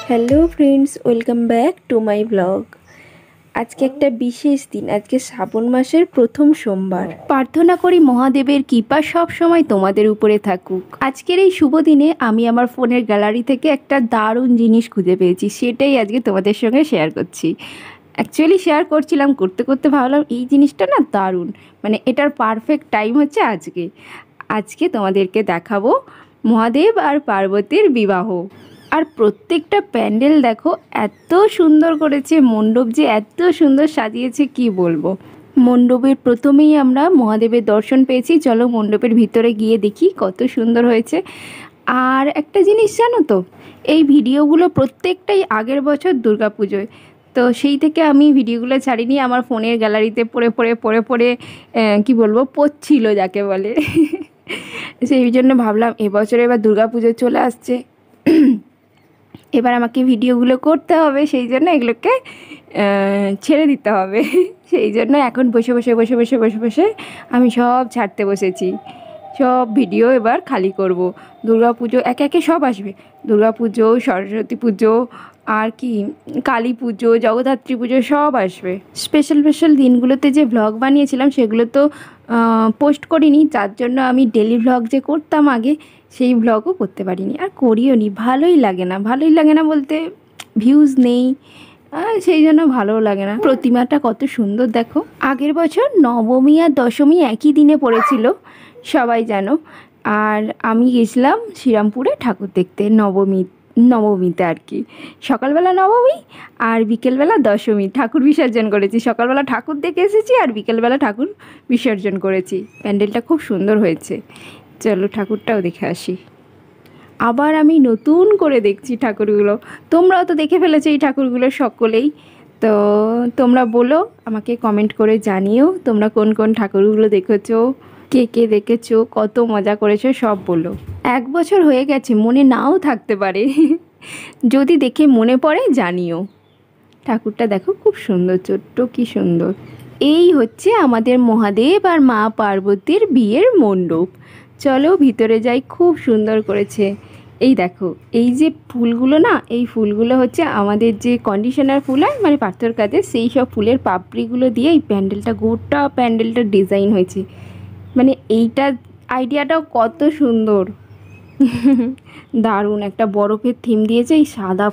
Hello friends, welcome back to my blog. আজকে একটা বিশেষ দিন, আজকে শ্রাবণ মাসের প্রথম সোমবার। প্রার্থনা করি মহাদেবের কৃপা সব সময় তোমাদের উপরে থাকুক। আজকের এই শুভ দিনে আমি আমার ফোনের গ্যালারি থেকে একটা দারুণ জিনিস খুঁজে পেয়েছি, সেটাই আজকে তোমাদের সঙ্গে শেয়ার করছি। অ্যাকচুয়ালি শেয়ার করছিলাম, করতে করতে ভাবলাম এই জিনিসটা না দারুণ, মানে এটার পারফেক্ট টাইম হচ্ছে আজকে। আজকে তোমাদেরকে দেখাবো মহাদেব আর পার্বতীর বিবাহ। আর প্রত্যেকটা প্যান্ডেল দেখো এত সুন্দর করেছে, মণ্ডপ যে এত সুন্দর সাজিয়েছে কি বলবো। মণ্ডপের প্রথমেই আমরা মহাদেবের দর্শন পেয়েছি, চলো মণ্ডপের ভিতরে গিয়ে দেখি কত সুন্দর হয়েছে। আর একটা জিনিস জানো তো, এই ভিডিওগুলো প্রত্যেকটাই আগের বছর দুর্গাপুজোয়, তো সেই থেকে আমি ভিডিওগুলো ছাড়িনি, আমার ফোনের গ্যালারিতে পড়ে কি বলবো পড়ছিল যাকে বলে। সেই জন্য ভাবলাম এবছরে এবার দুর্গাপুজো চলে আসছে, এবার আমাকে ভিডিওগুলো করতে হবে, সেই জন্য এগুলোকে ছেড়ে দিতে হবে। সেই জন্য এখন বসে বসে আমি সব ছাড়তে বসেছি, সব ভিডিও এবার খালি করব। দুর্গাপুজো একে একে সব আসবে, দুর্গাপুজো, সরস্বতী পুজো, আর কি কালী পুজো, জগদ্ধাত্রী পুজো সব আসবে। স্পেশাল দিনগুলোতে যে ভ্লগ বানিয়েছিলাম সেগুলো তো পোস্ট করিনি, যার জন্য আমি ডেলি ভ্লগ যে করতাম আগে সেই ভ্লগও করতে পারিনি, আর করিও নি। ভালোই লাগে না বলতে ভিউজ নেই, সেই জন্য ভালোও লাগে না। প্রতিমাটা কত সুন্দর দেখো, আগের বছর নবমী আর দশমী একই দিনে পড়েছিল সবাই জানো। আর আমি গেছিলাম শ্রীরামপুরে ঠাকুর দেখতে নবমীতে আর কি। সকালবেলা নবমী আর বিকেলবেলা দশমী ঠাকুর বিসর্জন করেছি। সকালবেলা ঠাকুর দেখে এসেছি আর বিকেলবেলা ঠাকুর বিসর্জন করেছি। প্যান্ডেলটা খুব সুন্দর হয়েছে, চলো ঠাকুরটাও দেখে আসি। আবার আমি নতুন করে দেখছি ঠাকুরগুলো, তোমরাও তো দেখে ফেলেছো এই ঠাকুরগুলো সকলেই। তো তোমরা বলো, আমাকে কমেন্ট করে জানিও তোমরা কোন কোন ঠাকুরগুলো দেখেছো, কে দেখেছো, কত মজা করেছো সব বলো। 1 বছর হয়ে গেছে, মনে নাও থাকতে পারে, যদি দেখে মনে পড়ে জানিও। ঠাকুরটা দেখো খুব সুন্দর, ছোট্ট কি সুন্দর। এই হচ্ছে আমাদের মহাদেব আর মা পার্বতীর বিয়ের মণ্ডপ। চলো ভিতরে যাই, খুব সুন্দর করেছে। এই দেখো, এই যে ফুলগুলো না, এই ফুলগুলো হচ্ছে আমাদের যে কন্ডিশনার ফুল হয় মানে পাথর কাজে, সেই সব ফুলের পাপড়িগুলো দিয়ে এই প্যান্ডেলটা, গোটা প্যান্ডেলটা ডিজাইন হয়েছে। মানে এইটা আইডিয়াটাও কত সুন্দর। দারুণ একটা বরফের থিম দিয়েছে এই সাদা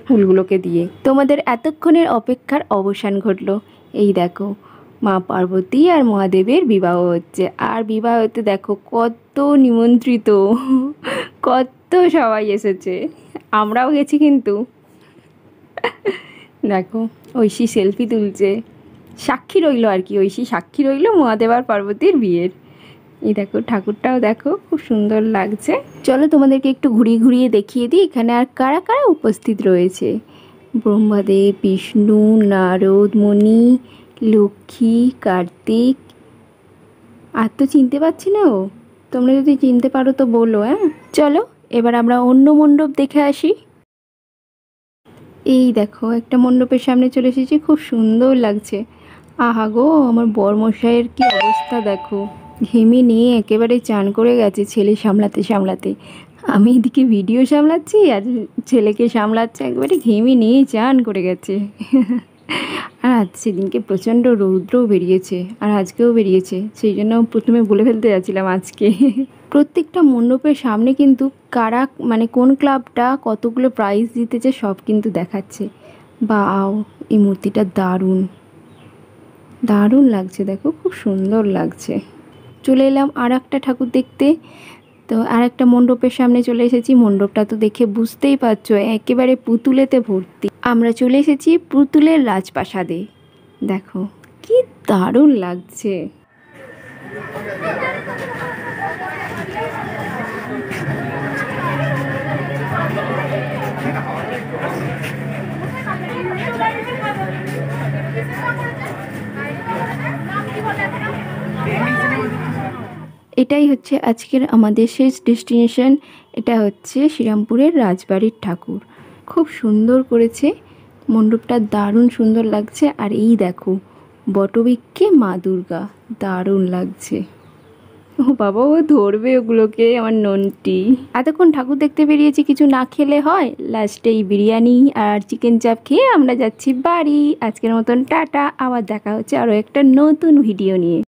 ফুলগুলোকে দিয়ে। তোমাদের এতক্ষণের অপেক্ষার অবসান ঘটলো। এই দেখো মা পার্বতী আর মহাদেবের বিবাহ হচ্ছে, আর বিবাহতে দেখো কত নিমন্ত্রিত, কত সবাই এসেছে, আমরাও গেছি কিন্তু। দেখো ঐশী সেলফি তুলছে, সাক্ষী রইল আর কি, ঐশী সাক্ষী রইল মহাদেব আর পার্বতীর বিয়ের। এই দেখো ঠাকুরটাও দেখো খুব সুন্দর লাগছে। চলো তোমাদেরকে একটু ঘুরিয়ে দেখিয়ে দিই এখানে আর কারা কারা উপস্থিত রয়েছে। ব্রহ্মাদেব, বিষ্ণু, নারদ মুনি, লক্ষ্মী, কার্তিক। আর তো চিনতে পারছি না, তোমরা যদি চিনতে পারো তো বলো। চলো এবার আমরা অন্য মণ্ডপ দেখে আসি। এই দেখো একটা মণ্ডপের সামনে চলে এসেছি, খুব সুন্দর লাগছে। আহা গো, আমার বরমশাইয়ের কি অবস্থা দেখো, ঘেমে নিয়ে একেবারে চান করে গেছে ছেলে সামলাতে। আমি এদিকে ভিডিও সামলাচ্ছি আর ছেলেকে সামলাচ্ছে, একেবারে ঘেমে নিয়ে চান করে গেছে। আর আজ সেদিনকে প্রচণ্ড রৌদ্রও বেরিয়েছে, আর আজকেও বেরিয়েছে, সেই জন্য প্রথমে বলে ফেলতে যাচ্ছিলাম আজকে। প্রত্যেকটা মণ্ডপের সামনে কিন্তু কারা মানে কোন ক্লাবটা কতগুলো প্রাইজ জিতেছে সব কিন্তু দেখাচ্ছে। বাও, এই মূর্তিটা দারুণ লাগছে, দেখো খুব সুন্দর লাগছে। চলে এলাম আর একটা ঠাকুর দেখতে, তো আর একটা মণ্ডপের সামনে চলে এসেছি। মণ্ডপটা তো দেখে বুঝতেই পারছো একেবারে পুতুলেতে ভর্তি। আমরা চলে এসেছি পুতুলের রাজপ্রাসাদে, দেখো কি দারুণ লাগছে। এটাই হচ্ছে আজকের আমাদের শেষ ডেস্টিনেশন। এটা হচ্ছে শ্রীরামপুরের রাজবাড়ির ঠাকুর, খুব সুন্দর করেছে মণ্ডপটা, দারুণ সুন্দর লাগছে। আর এই দেখো বটবৃক্ষে মা দুর্গা, দারুণ লাগছে। ও বাবা, ও ধরবে ওগুলোকে, আমার নন্টি। এতক্ষণ ঠাকুর দেখতে বেরিয়েছি, কিছু না খেলে হয়। লাস্টে এই বিরিয়ানি আর চিকেন চাপ খেয়ে আমরা যাচ্ছি বাড়ি। আজকের মতন টাটা, আবার দেখা হচ্ছে আরও একটা নতুন ভিডিও নিয়ে।